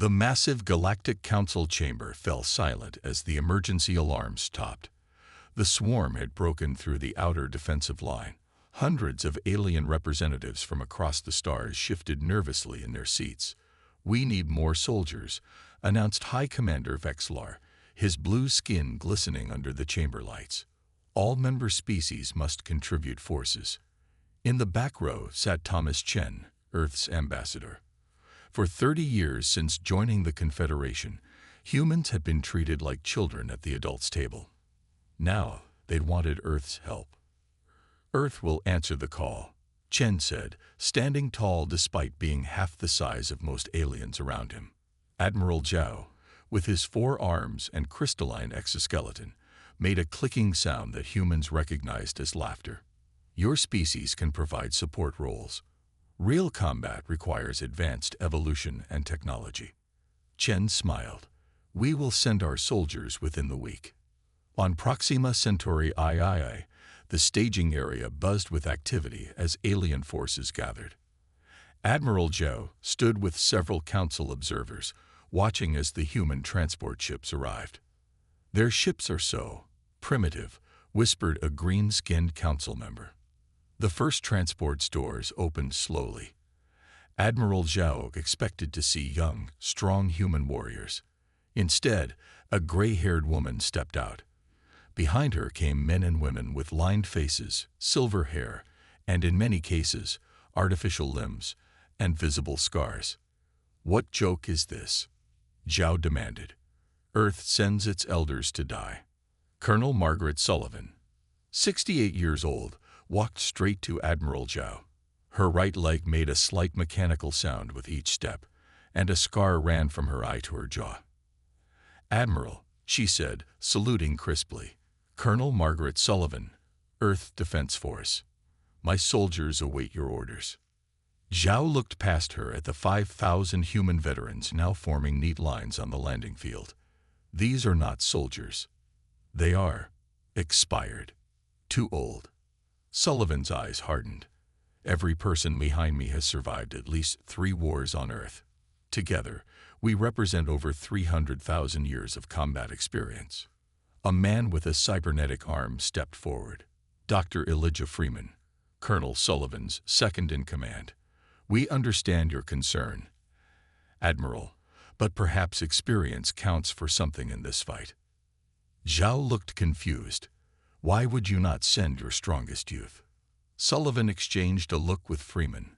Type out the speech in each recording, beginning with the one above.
The massive Galactic Council chamber fell silent as the emergency alarms topped. The swarm had broken through the outer defensive line. Hundreds of alien representatives from across the stars shifted nervously in their seats. "We need more soldiers," announced High Commander Vexlar, his blue skin glistening under the chamber lights. "All member species must contribute forces." In the back row sat Thomas Chen, Earth's ambassador. For 30 years since joining the Confederation, humans had been treated like children at the adults' table. Now they'd wanted Earth's help. "Earth will answer the call," Chen said, standing tall despite being half the size of most aliens around him. Admiral Zhao, with his 4 arms and crystalline exoskeleton, made a clicking sound that humans recognized as laughter. "Your species can provide support roles. Real combat requires advanced evolution and technology." Chen smiled. "We will send our soldiers within the week." On Proxima Centauri III, the staging area buzzed with activity as alien forces gathered. Admiral Zhao stood with several council observers, watching as the human transport ships arrived. "Their ships are so primitive," whispered a green-skinned council member. The first transport doors opened slowly. Admiral Zhao expected to see young, strong human warriors. Instead, a gray-haired woman stepped out. Behind her came men and women with lined faces, silver hair, and in many cases, artificial limbs and visible scars. "What joke is this?" Zhao demanded. "Earth sends its elders to die." Colonel Margaret Sullivan, 68 years old, walked straight to Admiral Zhao. Her right leg made a slight mechanical sound with each step, and a scar ran from her eye to her jaw. "Admiral," she said, saluting crisply. "Colonel Margaret Sullivan, Earth Defense Force. My soldiers await your orders." Zhao looked past her at the 5,000 human veterans now forming neat lines on the landing field. "These are not soldiers. They are expired. Too old." Sullivan's eyes hardened. "Every person behind me has survived at least 3 wars on Earth. Together, we represent over 300,000 years of combat experience." A man with a cybernetic arm stepped forward. Dr. Elijah Freeman, Colonel Sullivan's second-in-command. "We understand your concern, Admiral, but perhaps experience counts for something in this fight." Zhao looked confused. "Why would you not send your strongest youth?" Sullivan exchanged a look with Freeman,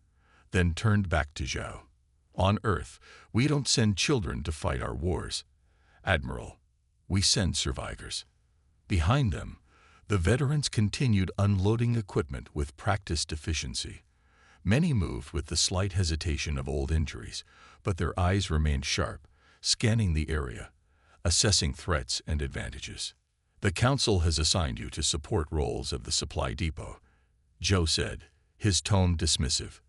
then turned back to Zhao. "On Earth, we don't send children to fight our wars, Admiral. We send survivors." Behind them, the veterans continued unloading equipment with practiced efficiency. Many moved with the slight hesitation of old injuries, but their eyes remained sharp, scanning the area, assessing threats and advantages. "The Council has assigned you to support roles of the supply depot," Zhao said, his tone dismissive,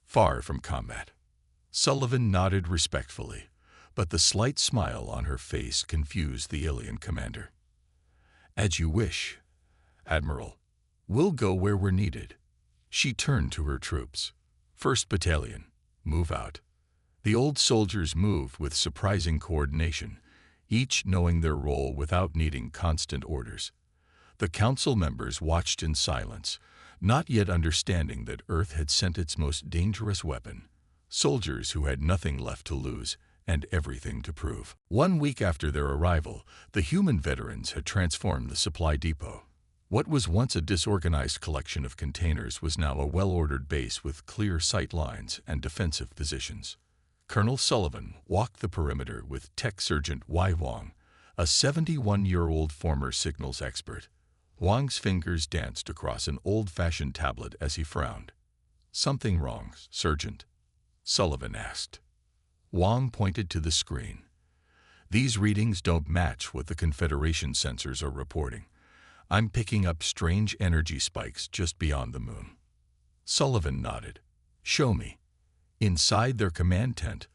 far from combat. Sullivan nodded respectfully, but the slight smile on her face confused the alien commander. "As you wish, Admiral. We'll go where we're needed." She turned to her troops. "First Battalion, move out." The old soldiers moved with surprising coordination, each knowing their role without needing constant orders. The council members watched in silence, not yet understanding that Earth had sent its most dangerous weapon, soldiers who had nothing left to lose and everything to prove. 1 week after their arrival, the human veterans had transformed the supply depot. What was once a disorganized collection of containers was now a well-ordered base with clear sight lines and defensive positions. Colonel Sullivan walked the perimeter with Tech Sergeant Y. Wang, a 71-year-old former signals expert. Wang's fingers danced across an old-fashioned tablet as he frowned. "Something wrong, Sergeant?" Sullivan asked. Wang pointed to the screen. "These readings don't match what the Confederation sensors are reporting. I'm picking up strange energy spikes just beyond the moon." Sullivan nodded. "Show me." Inside their command tent,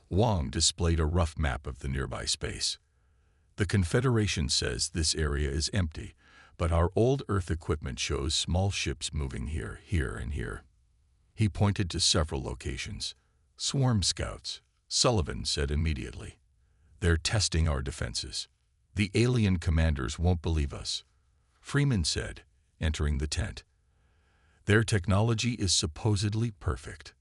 Wang displayed a rough map of the nearby space. "The Confederation says this area is empty, but our old Earth equipment shows small ships moving here, and here." He pointed to several locations. "Swarm scouts. Sullivan said immediately. They're testing our defenses. The alien commanders won't believe us. Freeman said, entering the tent. Their technology is supposedly perfect.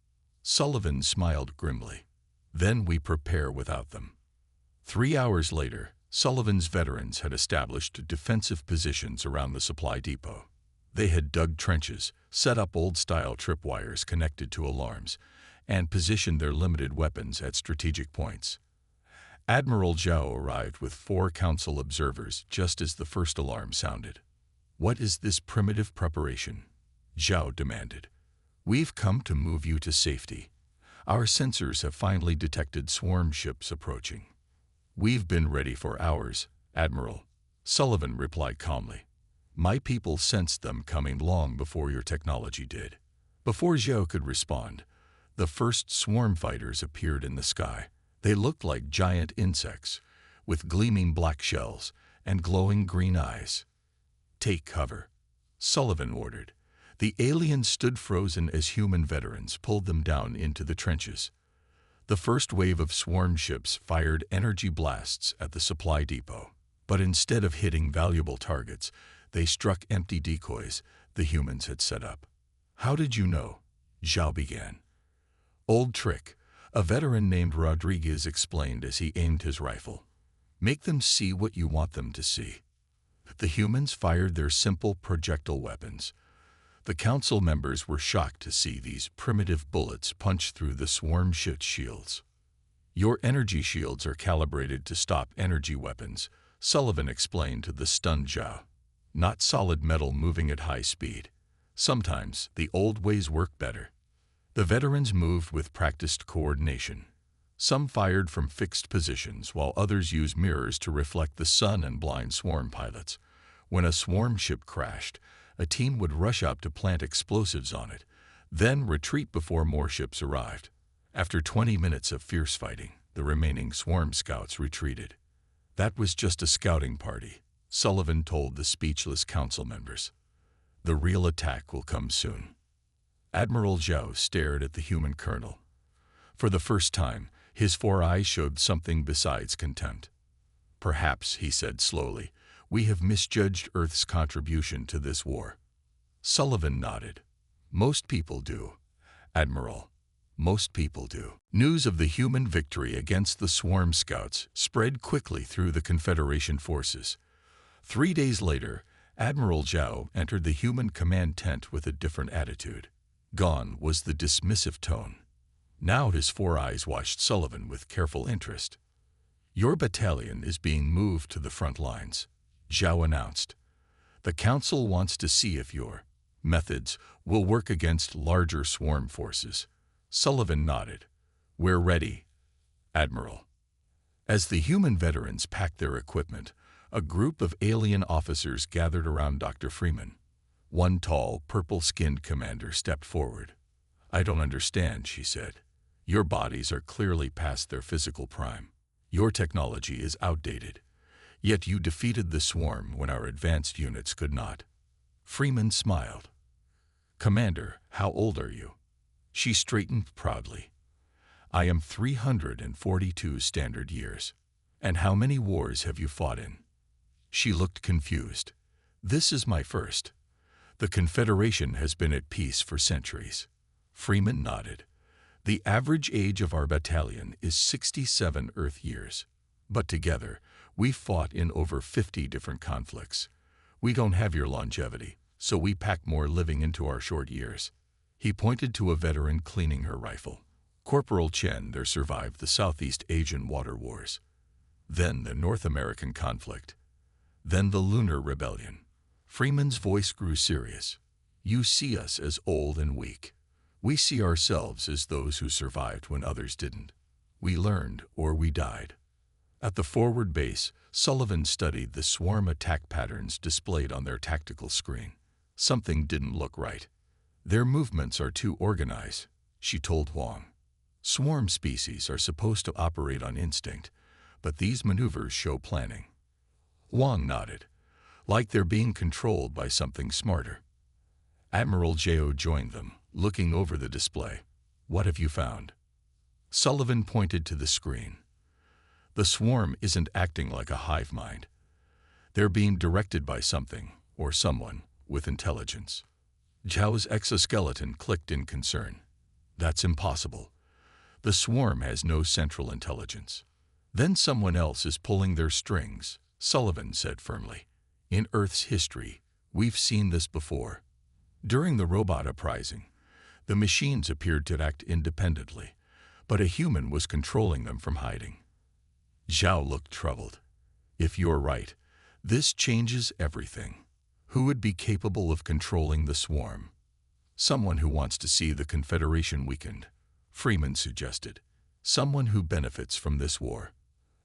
Sullivan smiled grimly. Then we prepare without them. 3 hours later, Sullivan's veterans had established defensive positions around the supply depot. They had dug trenches, set up old-style tripwires connected to alarms, and positioned their limited weapons at strategic points. Admiral Zhao arrived with 4 council observers just as the first alarm sounded. "What is this primitive preparation?" Zhao demanded. "We've come to move you to safety. Our sensors have finally detected swarm ships approaching." "We've been ready for hours, Admiral," Sullivan replied calmly. "My people sensed them coming long before your technology did." Before Zhao could respond, the first swarm fighters appeared in the sky. They looked like giant insects, with gleaming black shells and glowing green eyes. "Take cover," Sullivan ordered. The aliens stood frozen as human veterans pulled them down into the trenches. The first wave of swarm ships fired energy blasts at the supply depot, but instead of hitting valuable targets, they struck empty decoys the humans had set up. "How did you know?" Zhao began. "Old trick," a veteran named Rodriguez explained as he aimed his rifle. "Make them see what you want them to see." The humans fired their simple projectile weapons. The council members were shocked to see these primitive bullets punch through the swarm ship shields. "Your energy shields are calibrated to stop energy weapons," Sullivan explained to the stunned Zhao. "Not solid metal moving at high speed. Sometimes the old ways work better." The veterans moved with practiced coordination. Some fired from fixed positions while others used mirrors to reflect the sun and blind swarm pilots. When a swarm ship crashed, a team would rush up to plant explosives on it, then retreat before more ships arrived. After 20 minutes of fierce fighting, the remaining swarm scouts retreated. "That was just a scouting party," Sullivan told the speechless council members. "The real attack will come soon." Admiral Zhao stared at the human colonel. For the first time, his 4 eyes showed something besides contempt. "Perhaps," he said slowly, "we have misjudged Earth's contribution to this war." Sullivan nodded. "Most people do, Admiral. Most people do." News of the human victory against the swarm scouts spread quickly through the Confederation forces. 3 days later, Admiral Zhao entered the human command tent with a different attitude. Gone was the dismissive tone. Now his 4 eyes watched Sullivan with careful interest. "Your battalion is being moved to the front lines," Zhao announced. "The Council wants to see if your methods will work against larger swarm forces." Sullivan nodded. "We're ready, Admiral." As the human veterans packed their equipment, a group of alien officers gathered around Dr. Freeman. One tall, purple-skinned commander stepped forward. "I don't understand," she said. "Your bodies are clearly past their physical prime. Your technology is outdated. Yet you defeated the swarm when our advanced units could not." Freeman smiled. "Commander, how old are you?" She straightened proudly. "I am 342 standard years. And how many wars have you fought in?" She looked confused. "This is my first. The Confederation has been at peace for centuries." Freeman nodded. "The average age of our battalion is 67 Earth years. But together, we've fought in over 50 different conflicts. We don't have your longevity, so we pack more living into our short years." He pointed to a veteran cleaning her rifle. "Corporal Chen there survived the Southeast Asian water wars. Then the North American conflict. Then the Lunar Rebellion." Freeman's voice grew serious. "You see us as old and weak. We see ourselves as those who survived when others didn't. We learned or we died." At the forward base, Sullivan studied the swarm attack patterns displayed on their tactical screen. Something didn't look right. "Their movements are too organized," she told Huang. "Swarm species are supposed to operate on instinct, but these maneuvers show planning." Huang nodded, like they're being controlled by something smarter. Admiral Zhao joined them, looking over the display. "What have you found?" Sullivan pointed to the screen. The swarm isn't acting like a hive mind. They're being directed by something, or someone, with intelligence. Zhao's exoskeleton clicked in concern. That's impossible. The swarm has no central intelligence. Then someone else is pulling their strings, Sullivan said firmly. In Earth's history, we've seen this before. During the robot uprising, the machines appeared to act independently, but a human was controlling them from hiding. Zhao looked troubled. If you're right, this changes everything. Who would be capable of controlling the swarm? Someone who wants to see the Confederation weakened, Freeman suggested. Someone who benefits from this war.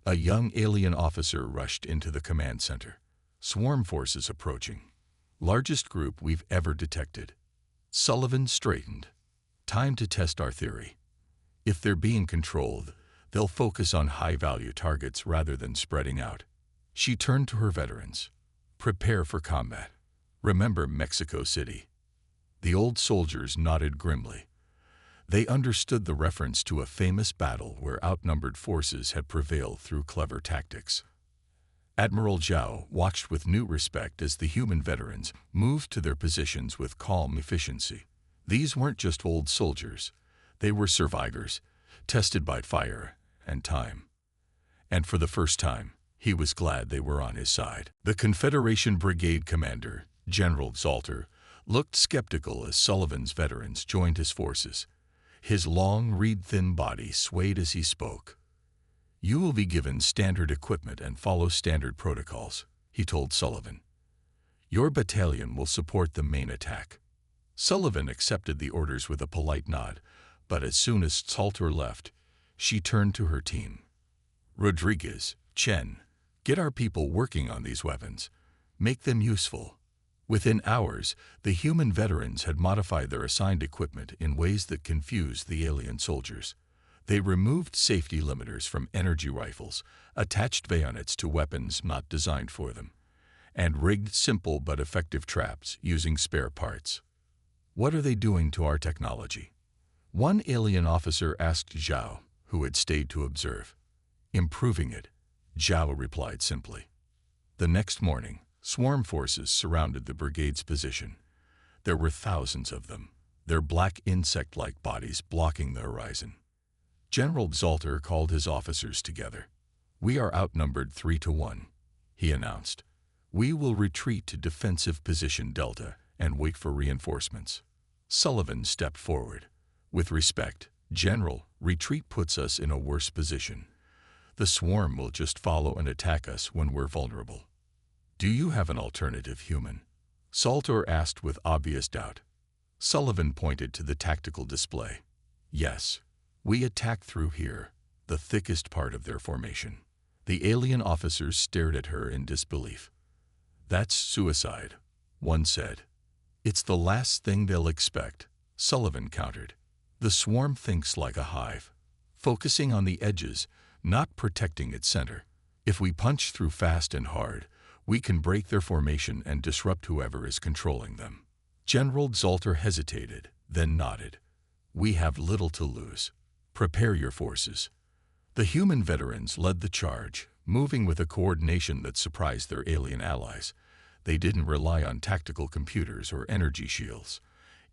A young alien officer rushed into the command center. Swarm forces approaching. Largest group we've ever detected. Sullivan straightened. Time to test our theory. If they're being controlled, they'll focus on high-value targets rather than spreading out. She turned to her veterans. Prepare for combat. Remember Mexico City. The old soldiers nodded grimly. They understood the reference to a famous battle where outnumbered forces had prevailed through clever tactics. Admiral Zhao watched with new respect as the human veterans moved to their positions with calm efficiency. These weren't just old soldiers. They were survivors, tested by fire and time. And for the first time, he was glad they were on his side. The Confederation Brigade Commander, General Zalter, looked skeptical as Sullivan's veterans joined his forces. His long, reed-thin body swayed as he spoke. You will be given standard equipment and follow standard protocols, he told Sullivan. Your battalion will support the main attack. Sullivan accepted the orders with a polite nod, but as soon as Zalter left, she turned to her team. Rodriguez, Chen, get our people working on these weapons. Make them useful. Within hours, the human veterans had modified their assigned equipment in ways that confused the alien soldiers. They removed safety limiters from energy rifles, attached bayonets to weapons not designed for them, and rigged simple but effective traps using spare parts. What are they doing to our technology? One alien officer asked Zhao, who had stayed to observe. Improving it, Zhao replied simply. The next morning, swarm forces surrounded the brigade's position. There were thousands of them, their black insect-like bodies blocking the horizon. General Zalter called his officers together. We are outnumbered 3-1, he announced. We will retreat to defensive position Delta and wait for reinforcements. Sullivan stepped forward. With respect, General, retreat puts us in a worse position. The swarm will just follow and attack us when we're vulnerable. Do you have an alternative, human? Zalter asked with obvious doubt. Sullivan pointed to the tactical display. Yes. We attack through here, the thickest part of their formation. The alien officers stared at her in disbelief. That's suicide, one said. It's the last thing they'll expect, Sullivan countered. The swarm thinks like a hive, focusing on the edges, not protecting its center. If we punch through fast and hard, we can break their formation and disrupt whoever is controlling them. General Zalter hesitated, then nodded. We have little to lose. Prepare your forces. The human veterans led the charge, moving with a coordination that surprised their alien allies. They didn't rely on tactical computers or energy shields.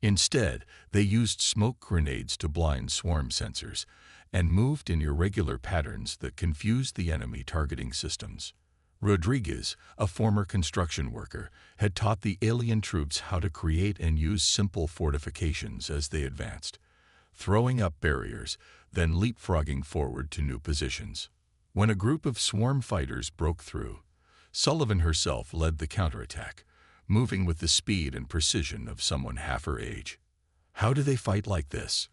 Instead, they used smoke grenades to blind swarm sensors and moved in irregular patterns that confused the enemy targeting systems. Rodriguez, a former construction worker, had taught the alien troops how to create and use simple fortifications as they advanced, throwing up barriers, then leapfrogging forward to new positions. When a group of swarm fighters broke through, Sullivan herself led the counterattack, moving with the speed and precision of someone half her age. How do they fight like this?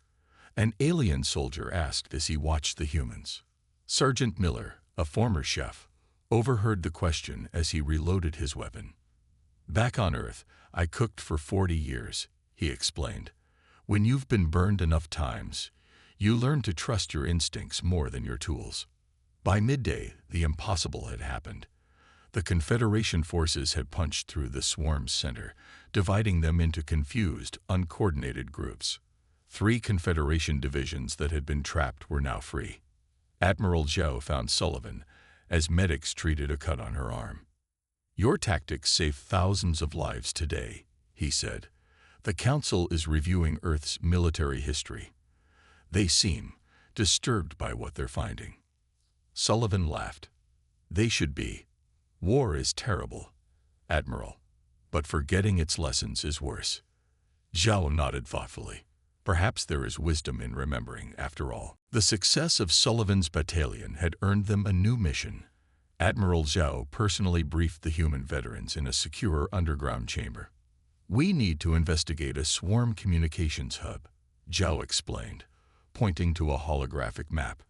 An alien soldier asked as he watched the humans. Sergeant Miller, a former chef, overheard the question as he reloaded his weapon. Back on Earth, I cooked for 40 years, he explained. When you've been burned enough times, you learn to trust your instincts more than your tools. By midday, the impossible had happened. The Confederation forces had punched through the swarm's center, dividing them into confused, uncoordinated groups. 3 Confederation divisions that had been trapped were now free. Admiral Zhao found Sullivan as medics treated a cut on her arm. "Your tactics saved thousands of lives today," he said. "The Council is reviewing Earth's military history. They seem disturbed by what they're finding." Sullivan laughed. "They should be. War is terrible, Admiral, but forgetting its lessons is worse." Zhao nodded thoughtfully. Perhaps there is wisdom in remembering, after all. The success of Sullivan's battalion had earned them a new mission. Admiral Zhao personally briefed the human veterans in a secure underground chamber. "We need to investigate a swarm communications hub," Zhao explained, pointing to a holographic map.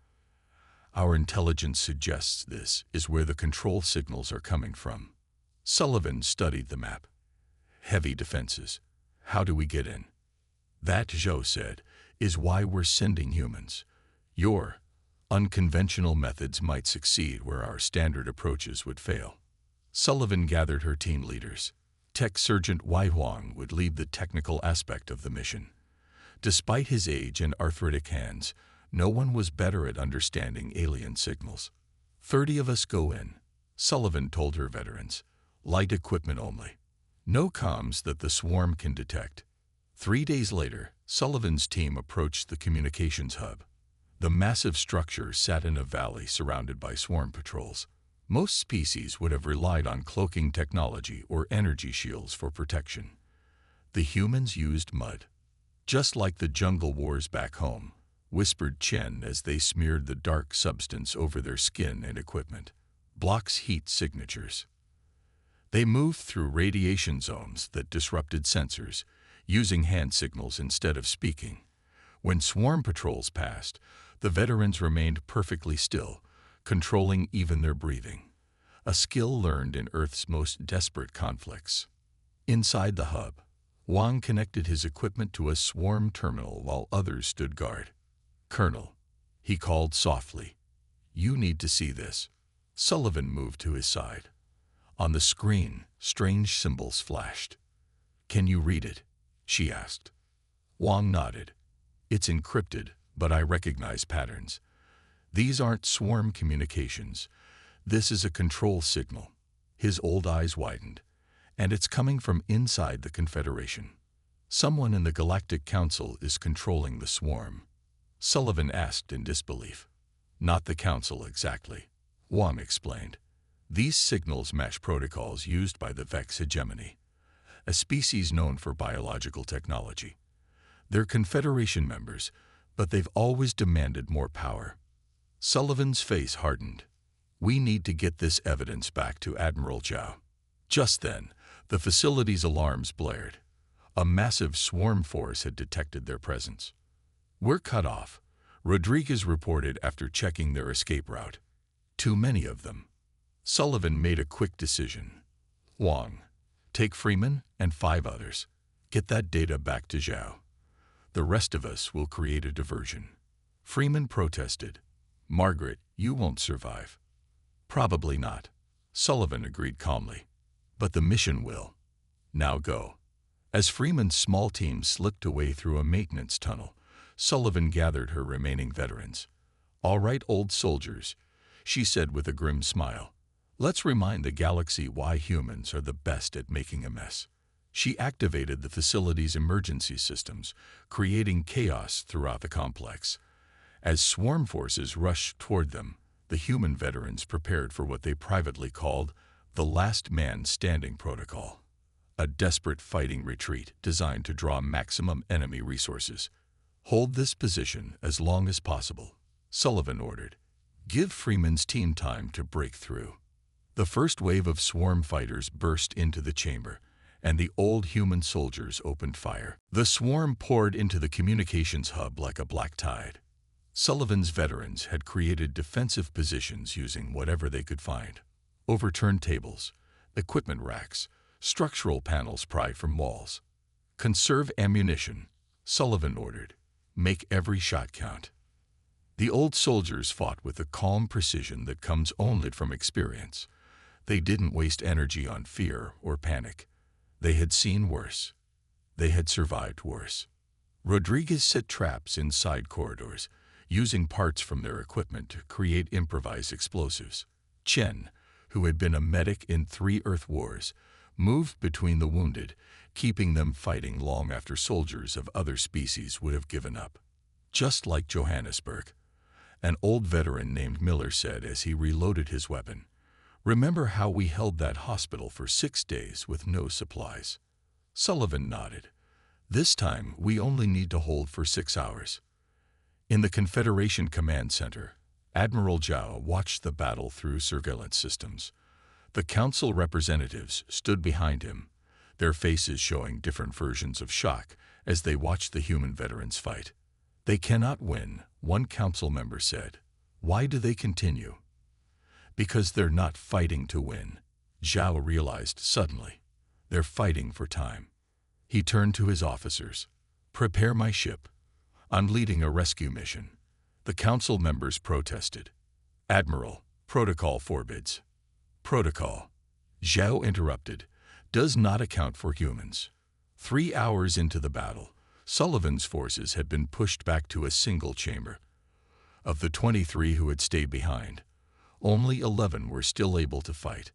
"Our intelligence suggests this is where the control signals are coming from." Sullivan studied the map. "Heavy defenses. How do we get in?" "That," Zhao said, "is why we're sending humans. Your unconventional methods might succeed where our standard approaches would fail." Sullivan gathered her team leaders. Tech Sergeant Wei Huang would lead the technical aspect of the mission. Despite his age and arthritic hands, no one was better at understanding alien signals. 30 of us go in," Sullivan told her veterans. "Light equipment only. No comms that the swarm can detect." 3 days later, Sullivan's team approached the communications hub. The massive structure sat in a valley surrounded by swarm patrols. Most species would have relied on cloaking technology or energy shields for protection. The humans used mud. "Just like the jungle wars back home," whispered Chen as they smeared the dark substance over their skin and equipment. "Blocks heat signatures." They moved through radiation zones that disrupted sensors, using hand signals instead of speaking. When swarm patrols passed, the veterans remained perfectly still, controlling even their breathing, a skill learned in Earth's most desperate conflicts. Inside the hub, Wang connected his equipment to a swarm terminal while others stood guard. "Colonel," he called softly, "you need to see this." Sullivan moved to his side. On the screen, strange symbols flashed. "Can you read it?" she asked. Wang nodded. "It's encrypted, but I recognize patterns. These aren't swarm communications. This is a control signal." His old eyes widened. "And it's coming from inside the Confederation. Someone in the Galactic Council is controlling the swarm." Sullivan asked in disbelief. "Not the Council exactly," Wang explained. "These signals match protocols used by the Vex hegemony, a species known for biological technology. They're Confederation members, but they've always demanded more power." Sullivan's face hardened. "We need to get this evidence back to Admiral Zhao." Just then, the facility's alarms blared. A massive swarm force had detected their presence. "We're cut off," Rodriguez reported after checking their escape route. "Too many of them." Sullivan made a quick decision. "Wang, take Freeman and 5 others. Get that data back to Zhao. The rest of us will create a diversion." Freeman protested. "Margaret, you won't survive." "Probably not," Sullivan agreed calmly. "But the mission will. Now go." As Freeman's small team slipped away through a maintenance tunnel, Sullivan gathered her remaining veterans. "All right, old soldiers," she said with a grim smile. "Let's remind the galaxy why humans are the best at making a mess." She activated the facility's emergency systems, creating chaos throughout the complex. As swarm forces rushed toward them, the human veterans prepared for what they privately called the last man standing protocol, a desperate fighting retreat designed to draw maximum enemy resources. "Hold this position as long as possible," Sullivan ordered. "Give Freeman's team time to break through." The first wave of swarm fighters burst into the chamber, and the old human soldiers opened fire. The swarm poured into the communications hub like a black tide. Sullivan's veterans had created defensive positions using whatever they could find. Overturned tables, equipment racks, structural panels pried from walls. "Conserve ammunition," Sullivan ordered. "Make every shot count." The old soldiers fought with the calm precision that comes only from experience. They didn't waste energy on fear or panic. They had seen worse. They had survived worse. Rodriguez set traps in side corridors, using parts from their equipment to create improvised explosives. Chen, who had been a medic in 3 Earth wars, moved between the wounded, keeping them fighting long after soldiers of other species would have given up. Just like Johannesburg, an old veteran named Miller said as he reloaded his weapon, "Remember how we held that hospital for 6 days with no supplies?" Sullivan nodded. "This time, we only need to hold for 6 hours." In the Confederation Command Center, Admiral Zhao watched the battle through surveillance systems. The Council representatives stood behind him, their faces showing different versions of shock as they watched the human veterans fight. "They cannot win," one Council member said. "Why do they continue?" "Because they're not fighting to win," Zhao realized suddenly. "They're fighting for time." He turned to his officers. "Prepare my ship. I'm leading a rescue mission." The Council members protested. "Admiral, protocol forbids." "Protocol," Zhao interrupted, "does not account for humans." 3 hours into the battle, Sullivan's forces had been pushed back to a single chamber. Of the 23 who had stayed behind, only 11 were still able to fight.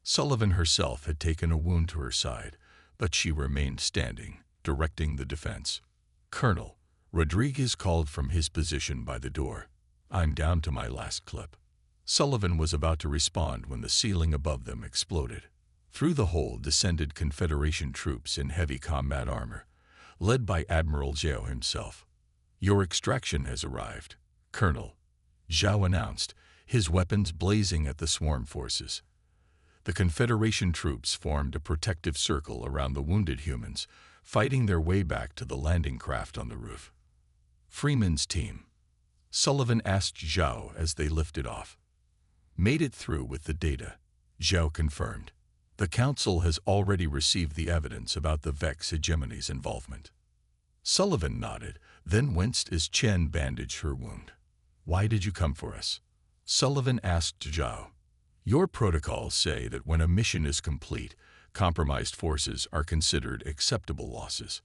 Sullivan herself had taken a wound to her side, but she remained standing, directing the defense. "Colonel," Rodriguez called from his position by the door, "I'm down to my last clip." Sullivan was about to respond when the ceiling above them exploded. Through the hole descended Confederation troops in heavy combat armor, led by Admiral Zhao himself. "Your extraction has arrived, Colonel," Zhao announced, his weapons blazing at the swarm forces. The Confederation troops formed a protective circle around the wounded humans, fighting their way back to the landing craft on the roof. "Freeman's team," Sullivan asked Zhao as they lifted off. "Made it through with the data," Zhao confirmed. "The Council has already received the evidence about the Vex hegemony's involvement." Sullivan nodded, then winced as Chen bandaged her wound. "Why did you come for us?" Sullivan asked Zhao. "Your protocols say that when a mission is complete, compromised forces are considered acceptable losses."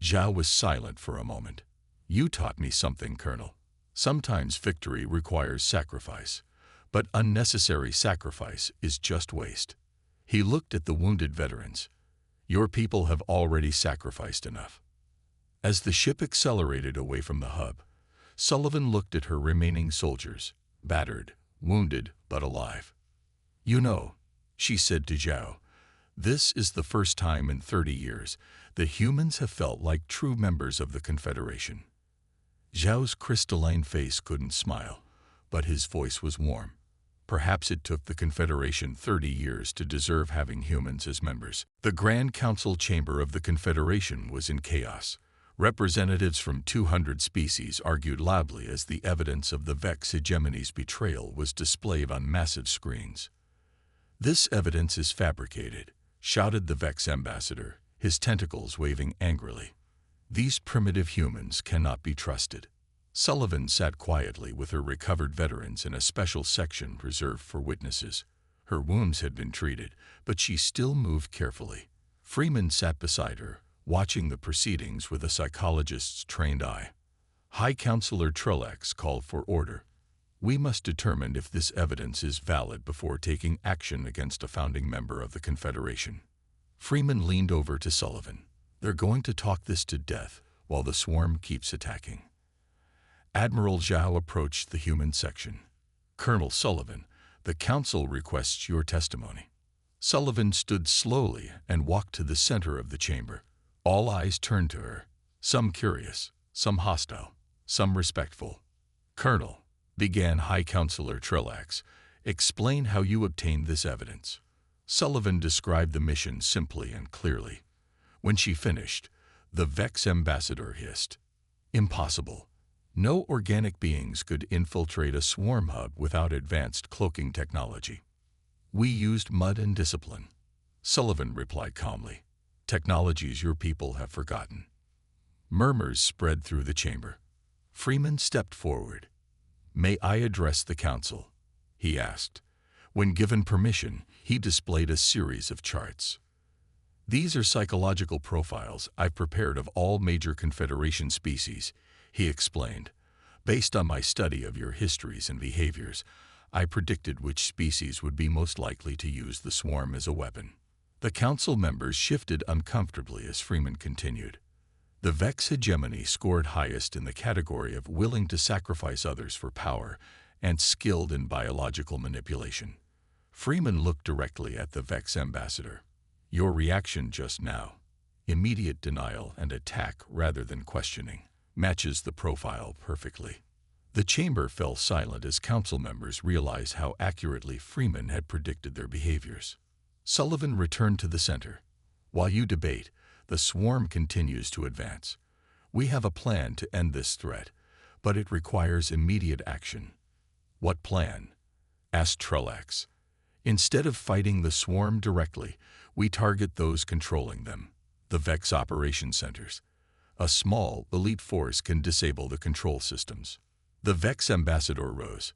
Zhao was silent for a moment. "You taught me something, Colonel. Sometimes victory requires sacrifice, but unnecessary sacrifice is just waste." He looked at the wounded veterans. "Your people have already sacrificed enough." As the ship accelerated away from the hub, Sullivan looked at her remaining soldiers, battered, wounded, but alive. "You know," she said to Zhao, "this is the first time in 30 years that humans have felt like true members of the Confederation." Zhao's crystalline face couldn't smile, but his voice was warm. Perhaps it took the Confederation 30 years to deserve having humans as members. The Grand Council chamber of the Confederation was in chaos. Representatives from 200 species argued loudly as the evidence of the Vex hegemony's betrayal was displayed on massive screens. "This evidence is fabricated," shouted the Vex ambassador, his tentacles waving angrily. "These primitive humans cannot be trusted." Sullivan sat quietly with her recovered veterans in a special section reserved for witnesses. Her wounds had been treated, but she still moved carefully. Freeman sat beside her, watching the proceedings with a psychologist's trained eye. High Counselor Trillex called for order. "We must determine if this evidence is valid before taking action against a founding member of the Confederation." Freeman leaned over to Sullivan. "They're going to talk this to death while the swarm keeps attacking." Admiral Zhao approached the human section. "Colonel Sullivan, the Council requests your testimony." Sullivan stood slowly and walked to the center of the chamber. All eyes turned to her, some curious, some hostile, some respectful. "Colonel," began High Counselor Trillex, "explain how you obtained this evidence." Sullivan described the mission simply and clearly. When she finished, the Vex ambassador hissed, "Impossible. No organic beings could infiltrate a swarm hub without advanced cloaking technology." "We used mud and discipline," Sullivan replied calmly. "Technologies your people have forgotten." Murmurs spread through the chamber. Freeman stepped forward. "May I address the Council?" he asked. When given permission, he displayed a series of charts. These are psychological profiles I've prepared of all major Confederation species, he explained. Based on my study of your histories and behaviors, I predicted which species would be most likely to use the swarm as a weapon. The council members shifted uncomfortably as Freeman continued. The Vex hegemony scored highest in the category of willing to sacrifice others for power and skilled in biological manipulation. Freeman looked directly at the Vex ambassador. Your reaction just now, immediate denial and attack rather than questioning, matches the profile perfectly. The chamber fell silent as council members realized how accurately Freeman had predicted their behaviors. Sullivan returned to the center. While you debate, the swarm continues to advance. We have a plan to end this threat, but it requires immediate action. What plan? Asked Trelax. Instead of fighting the swarm directly, we target those controlling them, the Vex operation centers. A small, elite force can disable the control systems. The Vex ambassador rose.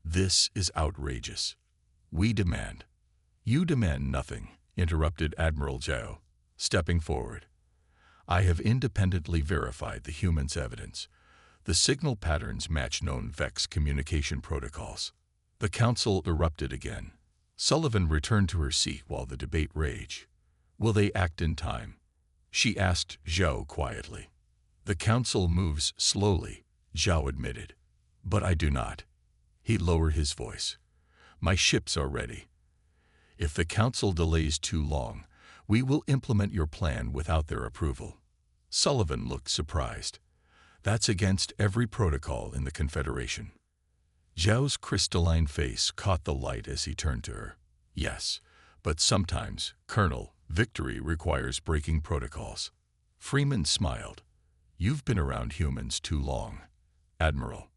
This is outrageous. We demand. You demand nothing, interrupted Admiral Zhao, stepping forward. I have independently verified the humans' evidence. The signal patterns match known Vex communication protocols. The council erupted again. Sullivan returned to her seat while the debate raged. Will they act in time? She asked Zhao quietly. The council moves slowly, Zhao admitted. But I do not. He lowered his voice. My ships are ready. If the council delays too long, we will implement your plan without their approval. Sullivan looked surprised. That's against every protocol in the Confederation. Zhao's crystalline face caught the light as he turned to her. Yes, but sometimes, Colonel, victory requires breaking protocols. Freeman smiled. You've been around humans too long, Admiral.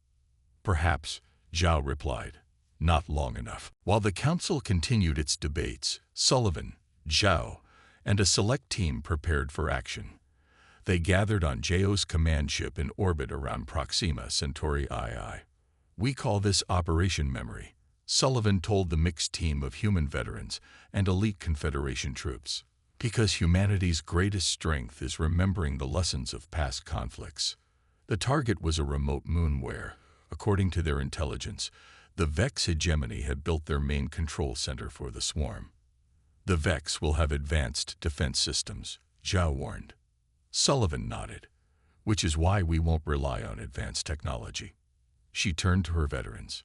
Perhaps, Zhao replied. Not long enough. While the council continued its debates, Sullivan, Zhao, and a select team prepared for action. They gathered on Zhao's command ship in orbit around Proxima Centauri II. We call this Operation Memory, Sullivan told the mixed team of human veterans and elite Confederation troops. Because humanity's greatest strength is remembering the lessons of past conflicts. The target was a remote moon where, according to their intelligence, the Vex hegemony had built their main control center for the swarm. The Vex will have advanced defense systems, Zhao warned. Sullivan nodded, which is why we won't rely on advanced technology. She turned to her veterans.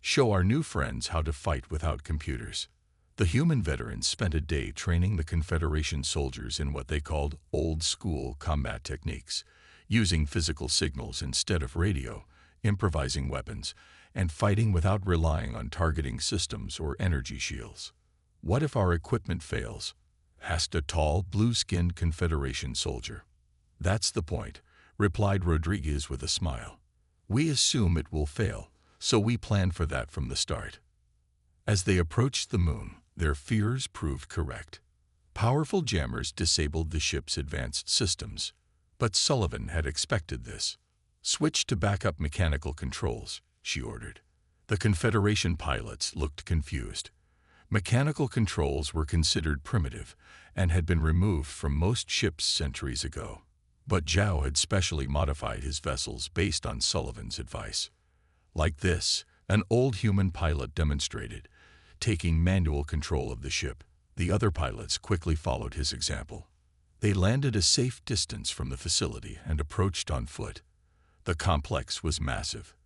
Show our new friends how to fight without computers. The human veterans spent a day training the Confederation soldiers in what they called old-school combat techniques, using physical signals instead of radio, improvising weapons, and fighting without relying on targeting systems or energy shields. What if our equipment fails? Asked a tall, blue-skinned Confederation soldier. That's the point, replied Rodriguez with a smile. We assume it will fail, so we plan for that from the start. As they approached the moon, their fears proved correct. Powerful jammers disabled the ship's advanced systems, but Sullivan had expected this. Switch to backup mechanical controls, she ordered. The Confederation pilots looked confused. Mechanical controls were considered primitive and had been removed from most ships centuries ago. But Zhao had specially modified his vessels based on Sullivan's advice. Like this, an old human pilot demonstrated, taking manual control of the ship. The other pilots quickly followed his example. They landed a safe distance from the facility and approached on foot. The complex was massive,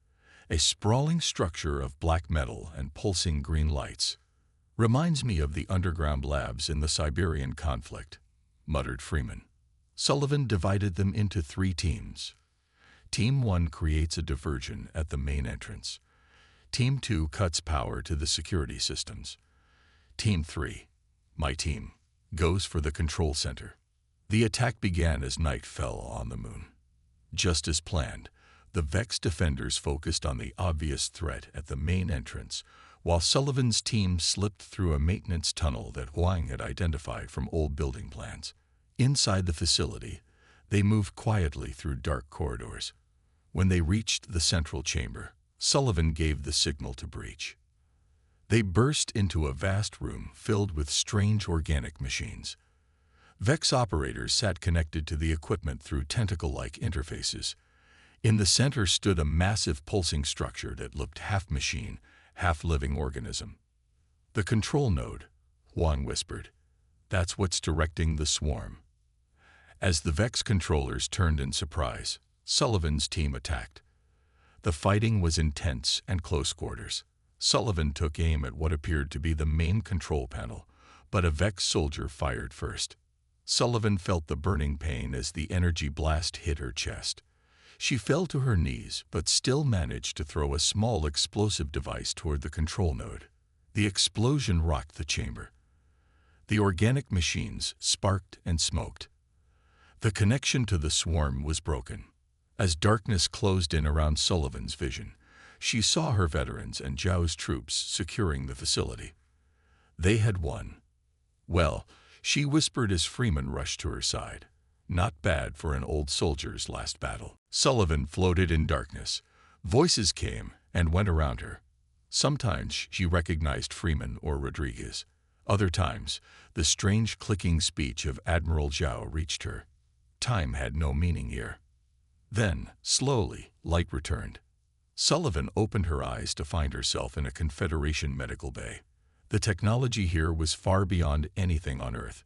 a sprawling structure of black metal and pulsing green lights. Reminds me of the underground labs in the Siberian conflict, muttered Freeman. Sullivan divided them into 3 teams. Team 1 creates a diversion at the main entrance. Team 2 cuts power to the security systems. Team 3, my team, goes for the control center. The attack began as night fell on the moon. Just as planned, the Vex defenders focused on the obvious threat at the main entrance, while Sullivan's team slipped through a maintenance tunnel that Huang had identified from old building plans. Inside the facility, they moved quietly through dark corridors. When they reached the central chamber, Sullivan gave the signal to breach. They burst into a vast room filled with strange organic machines. Vex operators sat connected to the equipment through tentacle-like interfaces. In the center stood a massive pulsing structure that looked half machine, half living organism. "The control node," Juan whispered. "That's what's directing the swarm." As the Vex controllers turned in surprise, Sullivan's team attacked. The fighting was intense and close quarters. Sullivan took aim at what appeared to be the main control panel, but a Vex soldier fired first. Sullivan felt the burning pain as the energy blast hit her chest. She fell to her knees, but still managed to throw a small explosive device toward the control node. The explosion rocked the chamber. The organic machines sparked and smoked. The connection to the swarm was broken. As darkness closed in around Sullivan's vision, she saw her veterans and Zhao's troops securing the facility. They had won. "Well," she whispered as Freeman rushed to her side. "Not bad for an old soldier's last battle." Sullivan floated in darkness. Voices came and went around her. Sometimes she recognized Freeman or Rodriguez. Other times, the strange clicking speech of Admiral Zhao reached her. Time had no meaning here. Then, slowly, light returned. Sullivan opened her eyes to find herself in a Confederation medical bay. The technology here was far beyond anything on Earth.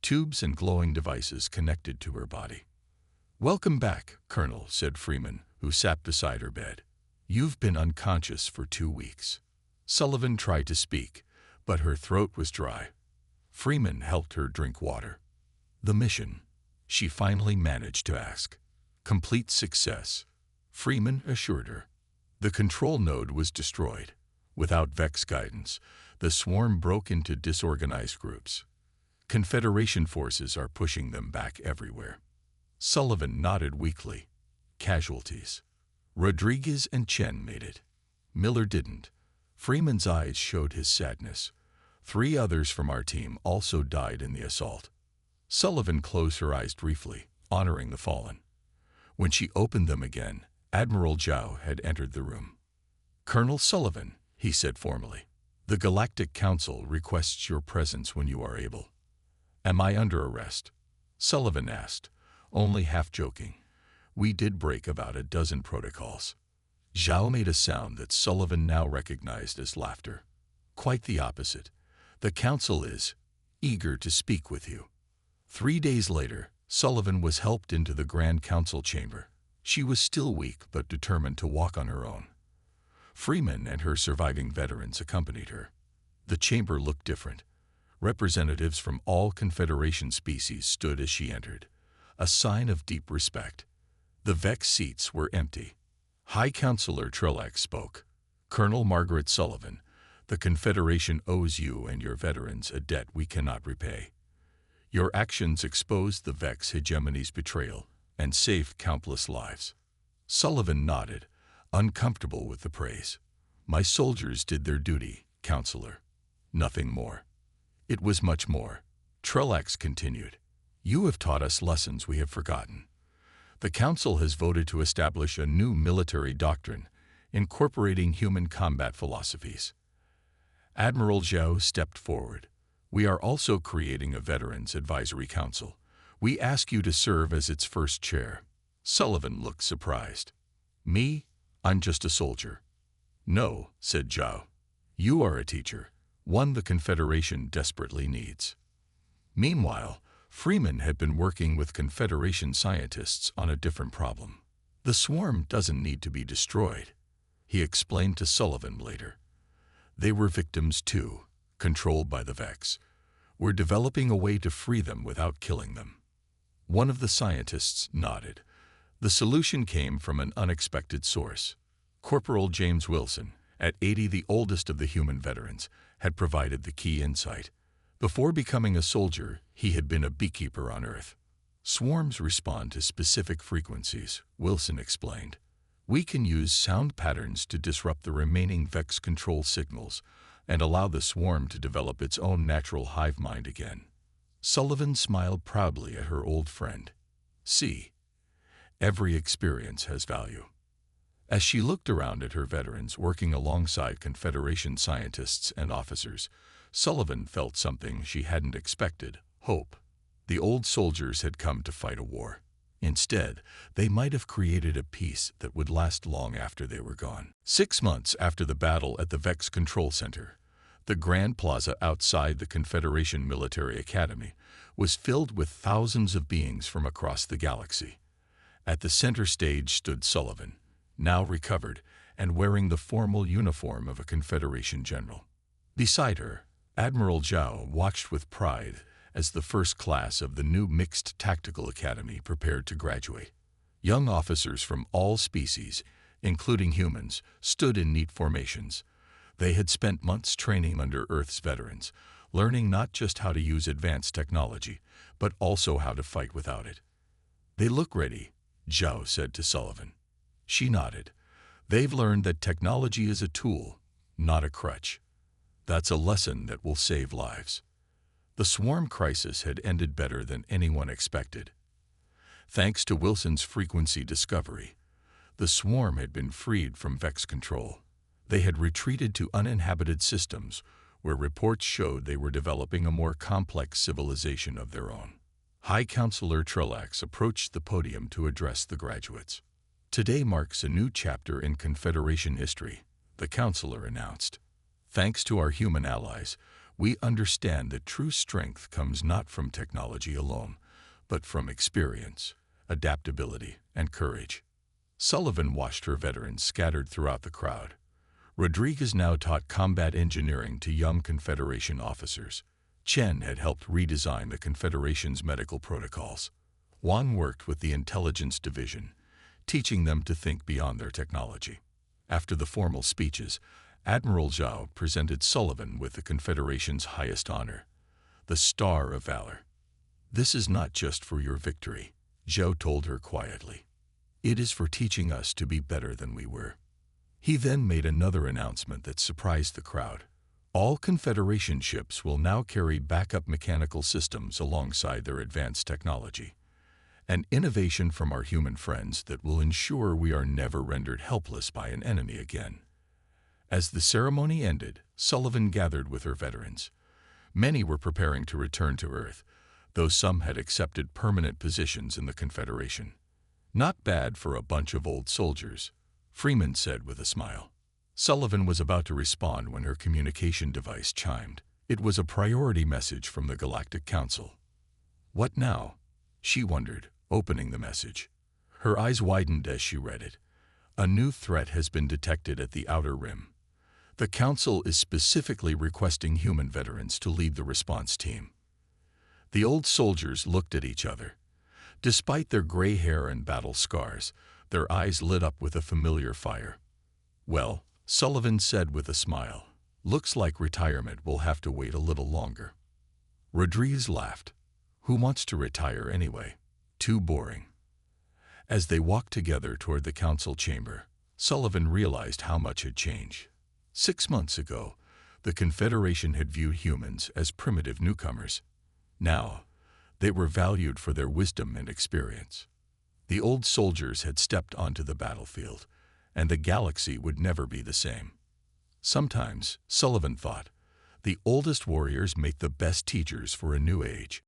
Tubes and glowing devices connected to her body. "Welcome back, Colonel," said Freeman, who sat beside her bed. "You've been unconscious for 2 weeks." Sullivan tried to speak, but her throat was dry. Freeman helped her drink water. "The mission," she finally managed to ask. "Complete success," Freeman assured her. The control node was destroyed. Without Vex guidance, the swarm broke into disorganized groups. Confederation forces are pushing them back everywhere. Sullivan nodded weakly. "Casualties. Rodriguez and Chen made it. Miller didn't." Freeman's eyes showed his sadness. 3 others from our team also died in the assault." Sullivan closed her eyes briefly, honoring the fallen. When she opened them again, Admiral Zhao had entered the room. "Colonel Sullivan," he said formally, "the Galactic Council requests your presence when you are able." "Am I under arrest?" Sullivan asked, only half joking. "We did break about a dozen protocols." Zhao made a sound that Sullivan now recognized as laughter. "Quite the opposite. The Council is eager to speak with you." 3 days later, Sullivan was helped into the Grand Council chamber. She was still weak but determined to walk on her own. Freeman and her surviving veterans accompanied her. The chamber looked different. Representatives from all Confederation species stood as she entered, a sign of deep respect. The Vex seats were empty. High Counselor Trilak spoke. "Colonel Margaret Sullivan, the Confederation owes you and your veterans a debt we cannot repay. Your actions exposed the Vex hegemony's betrayal and saved countless lives." Sullivan nodded, uncomfortable with the praise. "My soldiers did their duty, Counselor. Nothing more." "It was much more," Trilak continued. "You have taught us lessons we have forgotten. The Council has voted to establish a new military doctrine, incorporating human combat philosophies." Admiral Zhao stepped forward. "We are also creating a Veterans Advisory Council. We ask you to serve as its first chair." Sullivan looked surprised. "Me? I'm just a soldier." "No," said Zhao. "You are a teacher, one the Confederation desperately needs." Meanwhile, Freeman had been working with Confederation scientists on a different problem. "The swarm doesn't need to be destroyed," he explained to Sullivan later. "They were victims too, controlled by the Vex. We're developing a way to free them without killing them." One of the scientists nodded. The solution came from an unexpected source. Corporal James Wilson, at 80 the oldest of the human veterans, had provided the key insight. Before becoming a soldier, he had been a beekeeper on Earth. "Swarms respond to specific frequencies," Wilson explained. "We can use sound patterns to disrupt the remaining Vex control signals and allow the swarm to develop its own natural hive mind again." Sullivan smiled proudly at her old friend. "See, every experience has value." As she looked around at her veterans working alongside Confederation scientists and officers, Sullivan felt something she hadn't expected: hope. The old soldiers had come to fight a war. Instead, they might have created a peace that would last long after they were gone. 6 months after the battle at the Vex Control Center, the Grand Plaza outside the Confederation Military Academy was filled with thousands of beings from across the galaxy. At the center stage stood Sullivan, now recovered and wearing the formal uniform of a Confederation general. Beside her, Admiral Zhao watched with pride as the first class of the new Mixed Tactical Academy prepared to graduate. Young officers from all species, including humans, stood in neat formations. They had spent months training under Earth's veterans, learning not just how to use advanced technology, but also how to fight without it. "They look ready," Zhao said to Sullivan. She nodded. "They've learned that technology is a tool, not a crutch. That's a lesson that will save lives." The swarm crisis had ended better than anyone expected. Thanks to Wilson's frequency discovery, the swarm had been freed from Vex control. They had retreated to uninhabited systems where reports showed they were developing a more complex civilization of their own. High Counselor Trillax approached the podium to address the graduates. "Today marks a new chapter in Confederation history," the counselor announced. "Thanks to our human allies, we understand that true strength comes not from technology alone, but from experience, adaptability, and courage." Sullivan watched her veterans scattered throughout the crowd. Rodriguez now taught combat engineering to young Confederation officers. Chen had helped redesign the Confederation's medical protocols. Juan worked with the intelligence division, teaching them to think beyond their technology. After the formal speeches, Admiral Zhao presented Sullivan with the Confederation's highest honor, the Star of Valor. "This is not just for your victory," Zhao told her quietly. "It is for teaching us to be better than we were." He then made another announcement that surprised the crowd. All Confederation ships will now carry backup mechanical systems alongside their advanced technology, an innovation from our human friends that will ensure we are never rendered helpless by an enemy again. As the ceremony ended, Sullivan gathered with her veterans. Many were preparing to return to Earth, though some had accepted permanent positions in the Confederation. "Not bad for a bunch of old soldiers," Freeman said with a smile. Sullivan was about to respond when her communication device chimed. It was a priority message from the Galactic Council. "What now?" she wondered, opening the message. Her eyes widened as she read it. "A new threat has been detected at the Outer Rim. The Council is specifically requesting human veterans to lead the response team." The old soldiers looked at each other. Despite their gray hair and battle scars, their eyes lit up with a familiar fire. "Well," Sullivan said with a smile, "looks like retirement will have to wait a little longer." Rodriguez laughed. "Who wants to retire anyway? Too boring." As they walked together toward the council chamber, Sullivan realized how much had changed. 6 months ago, the Confederation had viewed humans as primitive newcomers. Now, they were valued for their wisdom and experience. The old soldiers had stepped onto the battlefield, and the galaxy would never be the same. Sometimes, Sullivan thought, the oldest warriors make the best teachers for a new age.